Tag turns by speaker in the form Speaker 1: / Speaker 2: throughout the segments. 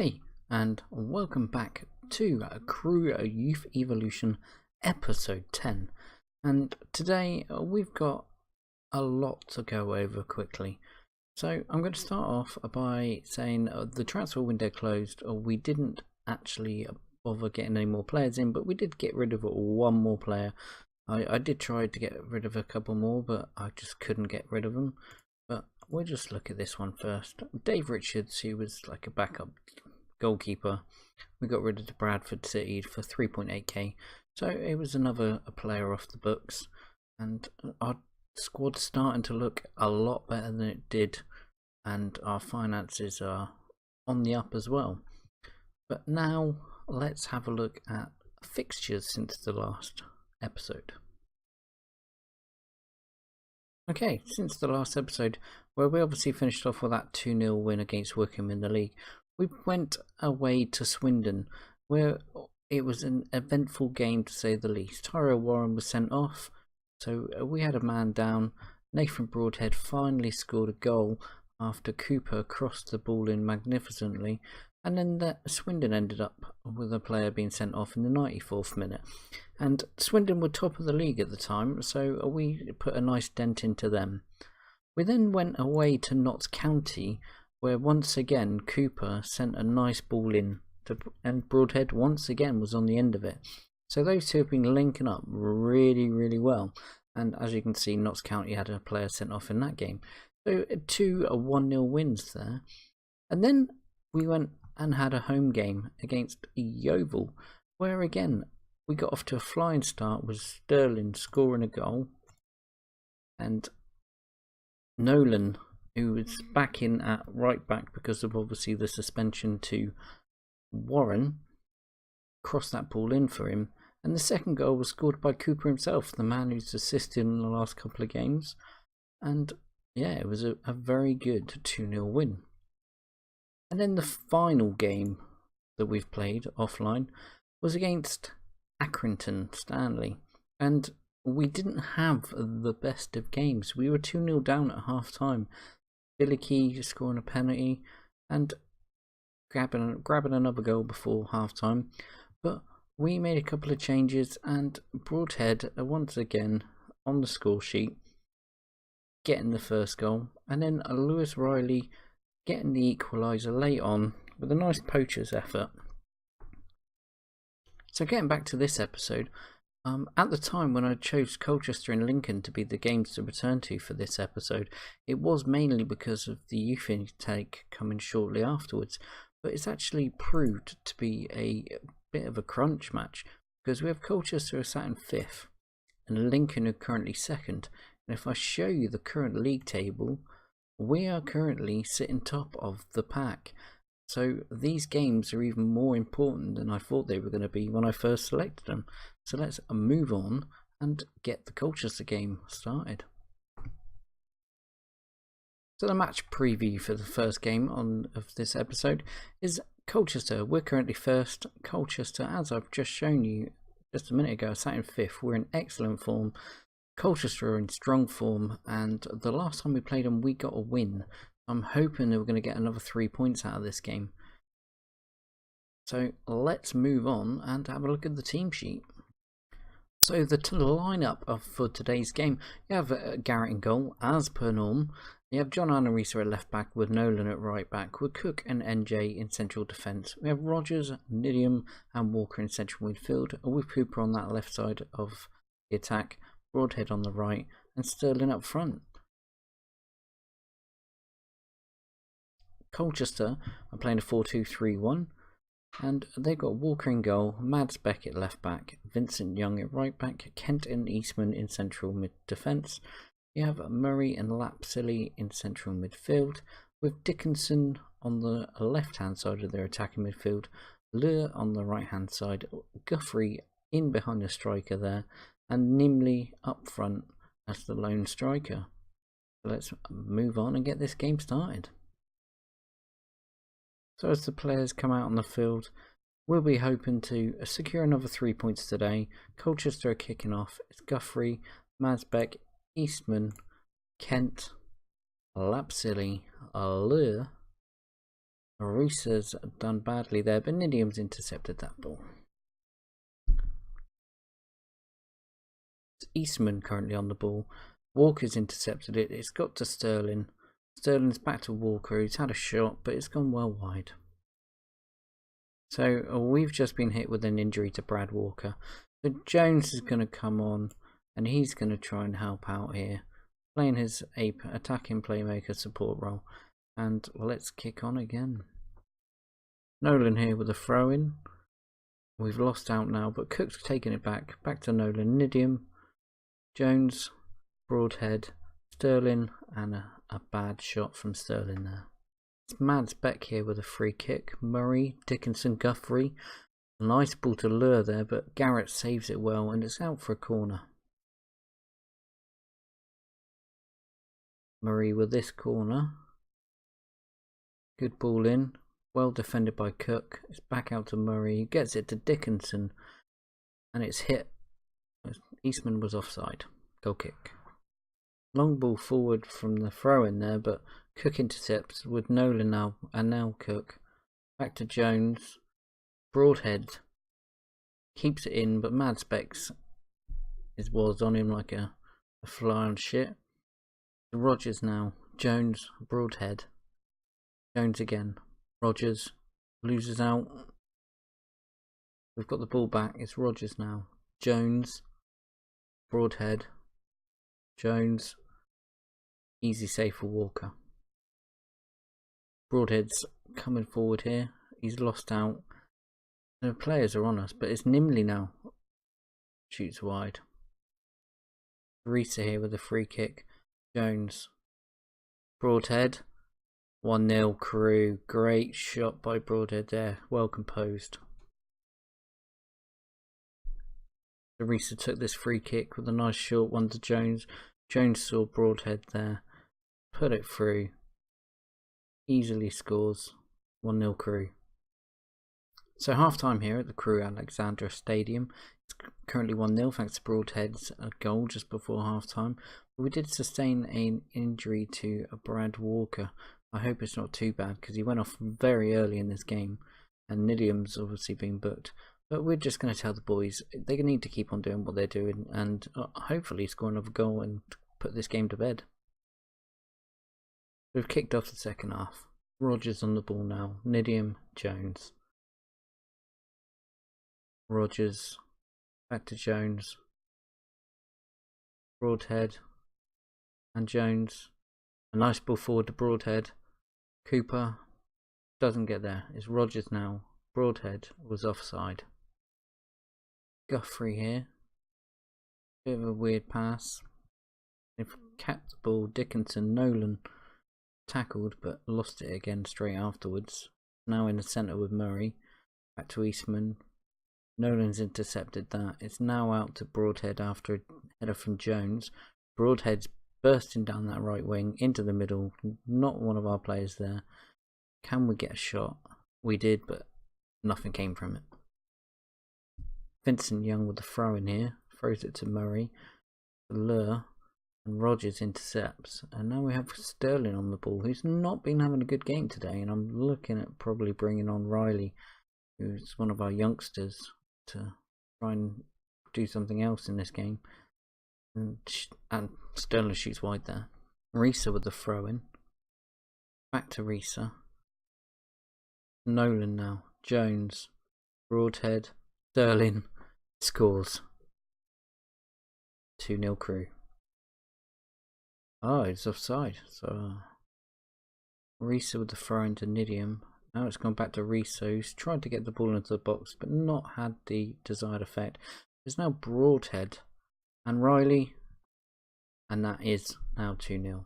Speaker 1: Hey, and welcome back to Crewe Youth Evolution episode 10. And today we've got a lot to go over quickly. So I'm going to start off by saying the transfer window closed. We didn't actually bother getting any more players in, but we did get rid of one more player. I did try to get rid of a couple more, but I just couldn't get rid of them. But we'll just look at this one first. Dave Richards, who was like a backup goalkeeper, we got rid of the Bradford City for 3.8k, so it was another player off the books, and our squad's starting to look a lot better than it did, and our finances are on the up as well. But now let's have a look at fixtures since the last episode. Okay, since the last episode, where we obviously finished off with that 2-0 win against Wycombe in the league, we went away to Swindon, where it was an eventful game to say the least. Tyrell Warren was sent off, so we had a man down. Nathan Broadhead finally scored a goal after Cooper crossed the ball in magnificently, and then Swindon ended up with a player being sent off in the 94th minute. And Swindon were top of the league at the time, so we put a nice dent into them. We then went away to Notts County, where once again Cooper sent a nice ball in, and Broadhead once again was on the end of it. So those two have been linking up really well. And as you can see, Notts County had a player sent off in that game. So 2 1-0 wins there. And then we went and had a home game against Yeovil, where again we got off to a flying start with Sterling scoring a goal, and Nolan, who was back in at right back because of obviously the suspension to Warren, crossed that ball in for him. And the second goal was scored by Cooper himself, the man who's assisted in the last couple of games. And yeah, it was a very good 2-0 win. And then the final game that we've played offline was against Accrington Stanley. And we didn't have the best of games. We were 2-0 down at half time. Billy Key scoring a penalty and grabbing another goal before half time. But we made a couple of changes, and Broadhead once again on the score sheet, getting the first goal, and then Lewis Riley getting the equaliser late on with a nice poacher's effort. So getting back to this episode, at the time when I chose Colchester and Lincoln to be the games to return to for this episode, it was mainly because of the youth intake coming shortly afterwards, but it's actually proved to be a bit of a crunch match, because we have Colchester who are sat in 5th and Lincoln who are currently 2nd, and if I show you the current league table, we are currently sitting top of the pack. So these games are even more important than I thought they were going to be when I first selected them. So let's move on and get the Colchester game started. So the match preview for the first game of this episode is Colchester. We're currently 1st. Colchester, as I've just shown you just a minute ago, sat in 5th. We're in excellent form. Colchester are in strong form, and the last time we played them we got a win. I'm hoping that we're going to get another 3 points out of this game. So let's move on and have a look at the team sheet. So the lineup for today's game, you have Garrett in goal, as per norm. You have John Anarisa at left back with Nolan at right back, with Cook and NJ in central defence. We have Rogers, Nidium and Walker in central midfield, with Cooper on that left side of the attack, Broadhead on the right, and Sterling up front. Colchester are playing a 4-2-3-1, and they've got Walker in goal, Mads Beck at left back, Vincent Young at right back, Kent and Eastman in central mid defence. You have Murray and Lapsilly in central midfield, with Dickinson on the left hand side of their attacking midfield, Lure on the right hand side, Guthrie in behind the striker there, and Nimley up front as the lone striker. So let's move on and get this game started. So as the players come out on the field, we'll be hoping to secure another 3 points today. Colchester are kicking off. It's Guthrie, Masbeck, Eastman, Kent, Lapsilly, Allure, Marisa's done badly there, but Nidium's intercepted that ball. It's Eastman currently on the ball. Walker's intercepted it. It's got to Sterling. Sterling's back to Walker. He's had a shot, but it's gone well wide. So we've just been hit with an injury to Brad Walker. So Jones is going to come on, and he's going to try and help out here, playing his attacking playmaker support role. And well, let's kick on again. Nolan here with a throw in. We've lost out now, but Cook's taking it back. Back to Nolan. Nidium, Jones, Broadhead, Sterling, and a bad shot from Sterling there. It's Mads Beck here with a free kick. Murray, Dickinson, Guthrie. Nice ball to lure there, but Garrett saves it well, and it's out for a corner. Murray with this corner. Good ball in. Well defended by Cook. It's back out to Murray. He gets it to Dickinson, and it's hit. Eastman was offside. Goal kick. Long ball forward from the throw in there, but Cook intercepts with Nolan now, and now Cook. Back to Jones. Broadhead keeps it in, but Mads Beck's was on him like a fly on shit. Rogers now. Jones, Broadhead. Jones again. Rogers loses out. We've got the ball back. It's Rogers now. Jones, Broadhead. Jones. Easy save for Walker. Broadhead's coming forward here. He's lost out. The players are on us, but it's Nimley now. Shoots wide. Risa here with a free kick. Jones. Broadhead. 1-0 Crewe. Great shot by Broadhead there. Well composed. Risa took this free kick with a nice short one to Jones. Jones saw Broadhead there. Put it through. Easily scores. 1-0 Crewe. So half time here at the Crewe Alexandra Stadium. It's currently 1-0 thanks to Broadhead's goal just before half time. But we did sustain an injury to Brad Walker. I hope it's not too bad because he went off very early in this game, and Nidium's obviously been booked. But we're just going to tell the boys they need to keep on doing what they're doing and hopefully score another goal and put this game to bed. We've kicked off the second half. Rogers on the ball now. Nidium, Jones. Rogers, back to Jones. Broadhead and Jones. A nice ball forward to Broadhead. Cooper doesn't get there. It's Rogers now. Broadhead was offside. Guthrie here. Bit of a weird pass. They've capped the ball. Dickinson, Nolan tackled but lost it again straight afterwards. Now in the centre with Murray. Back to Eastman. Nolan's intercepted that. It's now out to Broadhead after a header from Jones. Broadhead's bursting down that right wing into the middle. Not one of our players there. Can we get a shot? We did, but nothing came from it. Vincent Young with the throw in here. Throws it to Murray. Lure. And Rogers intercepts. And now we have Sterling on the ball, who's not been having a good game today. And I'm looking at probably bringing on Riley, who's one of our youngsters, to try and do something else in this game. And Sterling shoots wide there. Risa with the throw in. Back to Risa. Nolan now. Jones. Broadhead. Sterling scores. 2-0 Crewe. Oh, it's offside. So Risa with the throw into Nidium. Now it's gone back to Risa, who's tried to get the ball into the box but not had the desired effect. There's now Broadhead and Riley, and that is now 2-0.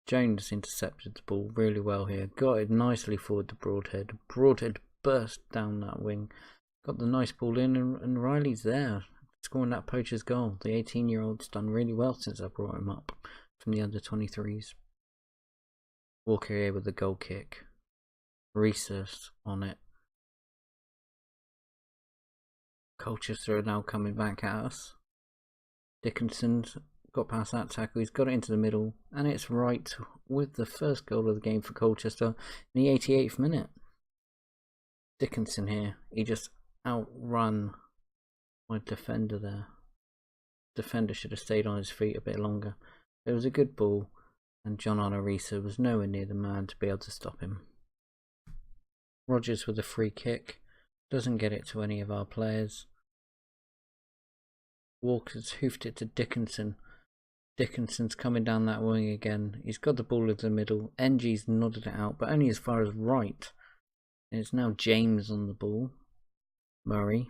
Speaker 1: Jones intercepted the ball really well here. Got it nicely forward to Broadhead. Broadhead burst down that wing. Got the nice ball in, and Riley's there, scoring that poacher's goal. The 18-year-old's done really well since I brought him up from the under-23s. Walker here with the goal kick. Resus on it. Colchester are now coming back at us. Dickinson's got past that tackle, he's got it into the middle, and it's right with the first goal of the game for Colchester in the 88th minute. Dickinson here, he just outrun my defender there. Defender should have stayed on his feet a bit longer. It was a good ball, and John Arisa was nowhere near the man to be able to stop him. Rogers with a free kick, doesn't get it to any of our players. Walker's hoofed it to Dickinson. Dickinson's coming down that wing again. He's got the ball in the middle. NG's nodded it out, but only as far as right. And it's now James on the ball. Murray.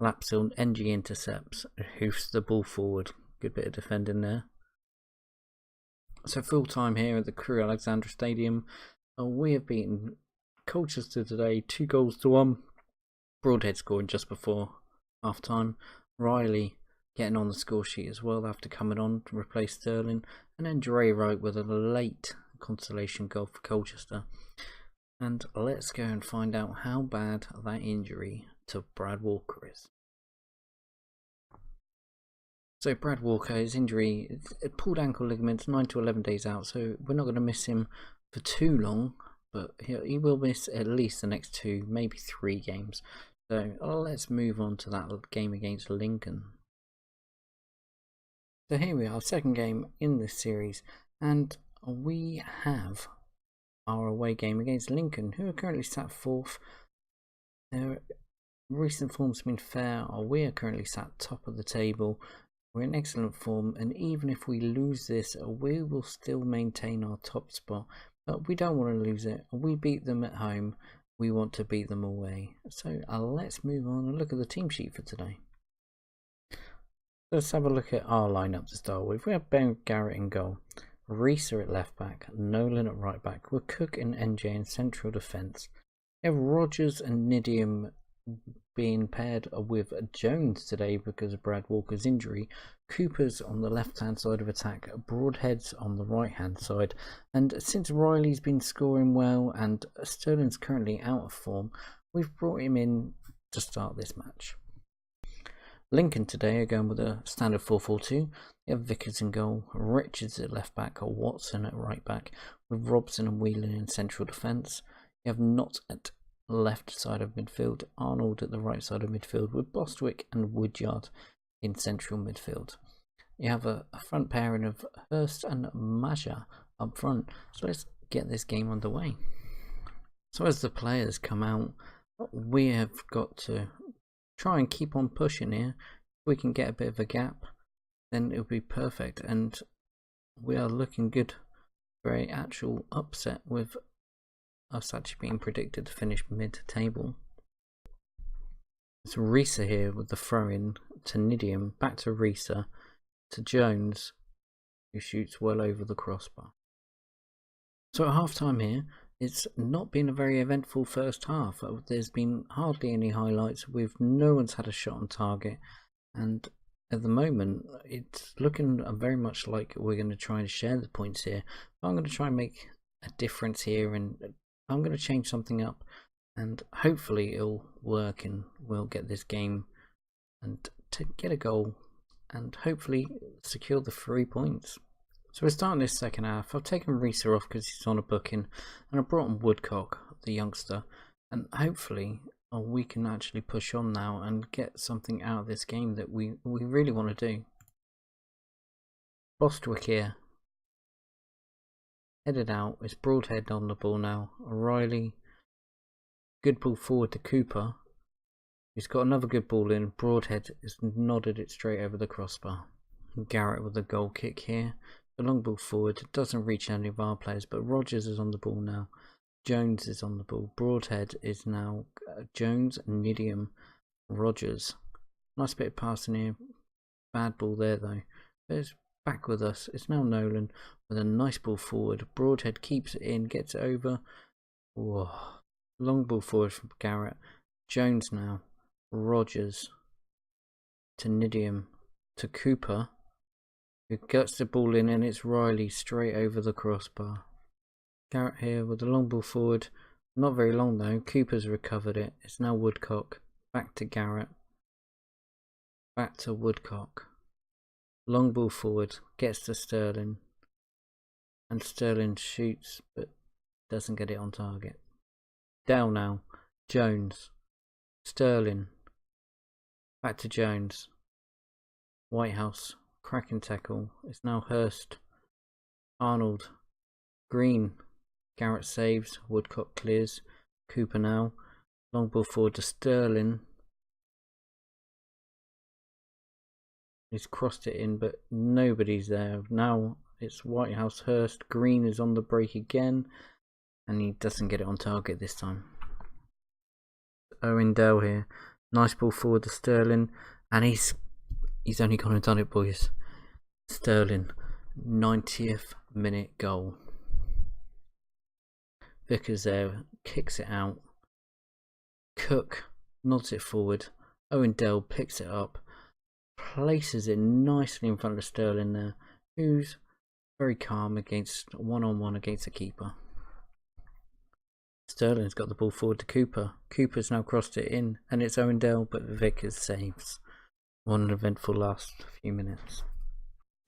Speaker 1: Lapsil, NG intercepts, hoofs the ball forward. Good bit of defending there. So full time here at the Crewe Alexandra Stadium. We have beaten Colchester today 2-1. Broadhead scoring just before half time. Riley getting on the score sheet as well after coming on to replace Sterling. And then Dre Wright with a late consolation goal for Colchester. And let's go and find out how bad that injury to Brad Walker is. So Brad Walker, his injury, pulled ankle ligaments, 9 to 11 days out, so we're not going to miss him for too long, but he will miss at least the next 2, maybe 3 games. So let's move on to that game against Lincoln. So here we are, second game in this series, and we have our away game against Lincoln, who are currently sat 4th. Their recent form's been fair. We are currently sat top of the table. We're in excellent form, and even if we lose this, we will still maintain our top spot. But we don't want to lose it. We beat them at home. We want to beat them away. So let's move on and look at the team sheet for today. Let's have a look at our lineup to start with. We have Ben Garrett in goal. Reesa at left back, Nolan at right back, with Cook and NJ in central defence. We have Rogers and Nidium being paired with Jones today because of Brad Walker's injury. Cooper's on the left hand side of attack, Broadhead's on the right hand side, and since Riley's been scoring well and Sterling's currently out of form, we've brought him in to start this match. Lincoln today are going with a standard 4-4-2. You have Vickers in goal, Richards at left back, or Watson at right back, with Robson and Whelan in central defence. You have Knott at left side of midfield, Arnold at the right side of midfield, with Bostwick and Woodyard in central midfield. You have a front pairing of Hurst and Maja up front. So let's get this game underway. So as the players come out, we have got to try and keep on pushing here. If we can get a bit of a gap, then it'll be perfect, and we are looking good for an actual upset with us actually being predicted to finish mid-table. It's Reesa here with the throw-in to Nidium, back to Reesa, to Jones, who shoots well over the crossbar. So at half-time here, it's not been a very eventful first half. There's been hardly any highlights, with no one's had a shot on target, and at the moment it's looking very much like we're going to try and share the points here. But I'm going to try and make a difference here, and I'm going to change something up, and hopefully it'll work and we'll get this game and to get a goal and hopefully secure the 3 points. So we're starting this second half. I've taken Reesa off because he's on a booking, and I've brought on Woodcock, the youngster, and hopefully we can actually push on now and get something out of this game that we really want to do. Bostwick here, headed out. It's Broadhead on the ball now. O'Reilly, good ball forward to Cooper. He's got another good ball in. Broadhead has nodded it straight over the crossbar. Garrett with a goal kick here. The long ball forward, it doesn't reach any of our players, but Rogers is on the ball now. Jones is on the ball. Broadhead is now Jones, Nidium, Rogers. Nice bit of passing here. Bad ball there though. But it's back with us. It's now Nolan with a nice ball forward. Broadhead keeps it in, gets it over. Whoa. Long ball forward from Garrett. Jones now. Rogers to Nidium to Cooper, who gets the ball in, and it's Riley straight over the crossbar. Garrett here with the long ball forward. Not very long though. Cooper's recovered it. It's now Woodcock. Back to Garrett. Back to Woodcock. Long ball forward, gets to Sterling, and Sterling shoots but doesn't get it on target. Dell now, Jones, Sterling, back to Jones, Whitehouse, cracking tackle. It's now Hurst, Arnold, Green, Garrett saves, Woodcock clears, Cooper now, long ball forward to Sterling. He's crossed it in, but nobody's there. Now it's Whitehouse, Hurst, Green is on the break again, and he doesn't get it on target this time. Owen Dell here, nice ball forward to Sterling, and he's only gone and done it, boys. Sterling, 90th minute goal. Vickers there, kicks it out. Cook nods it forward. Owen Dell picks it up, places it nicely in front of Sterling there, who's very calm against one-on-one against the keeper. Sterling's got the ball forward to Cooper. Cooper's now crossed it in, and it's Owen Dell, but Vickers saves. What an eventful last few minutes.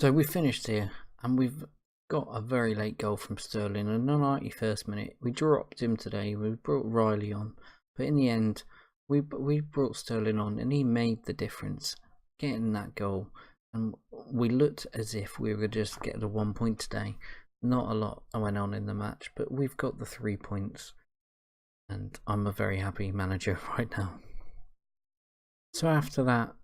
Speaker 1: So we finished here, and we've got a very late goal from Sterling in the 91st minute. We dropped him today. We brought Riley on, but in the end, we brought Sterling on, and he made the difference, getting that goal. And we looked as if we were just get the 1 point today. Not a lot went on in the match, but we've got the 3 points, and I'm a very happy manager right now. So after that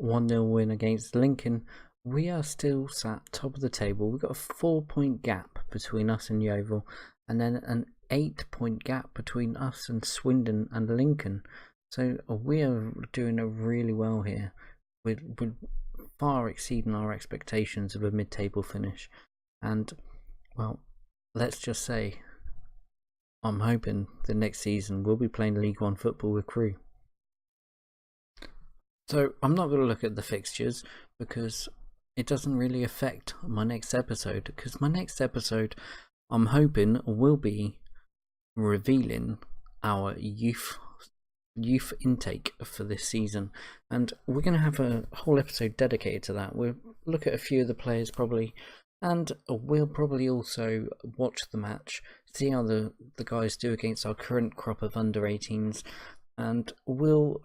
Speaker 1: 1-0 win against Lincoln, we are still sat top of the table. We've got a 4-point gap between us and Yeovil, and then an 8-point gap between us and Swindon and Lincoln. So we are doing really well here. We're far exceeding our expectations of a mid-table finish. And, well, let's just say, I'm hoping the next season we'll be playing League One football with Crewe. So I'm not going to look at the fixtures because it doesn't really affect my next episode, because my next episode I'm hoping will be revealing our youth intake for this season, and we're going to have a whole episode dedicated to that. We'll look at a few of the players probably, and we'll probably also watch the match, see how the guys do against our current crop of under-18s, and we'll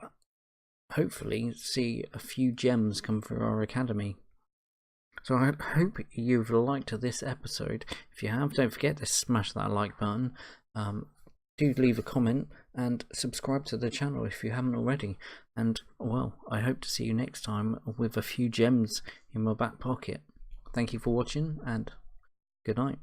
Speaker 1: hopefully see a few gems come through our academy. So I hope you've liked this episode. If you have, don't forget to smash that like button. Do leave a comment and subscribe to the channel if you haven't already. And, well, I hope to see you next time with a few gems in my back pocket. Thank you for watching, and good night.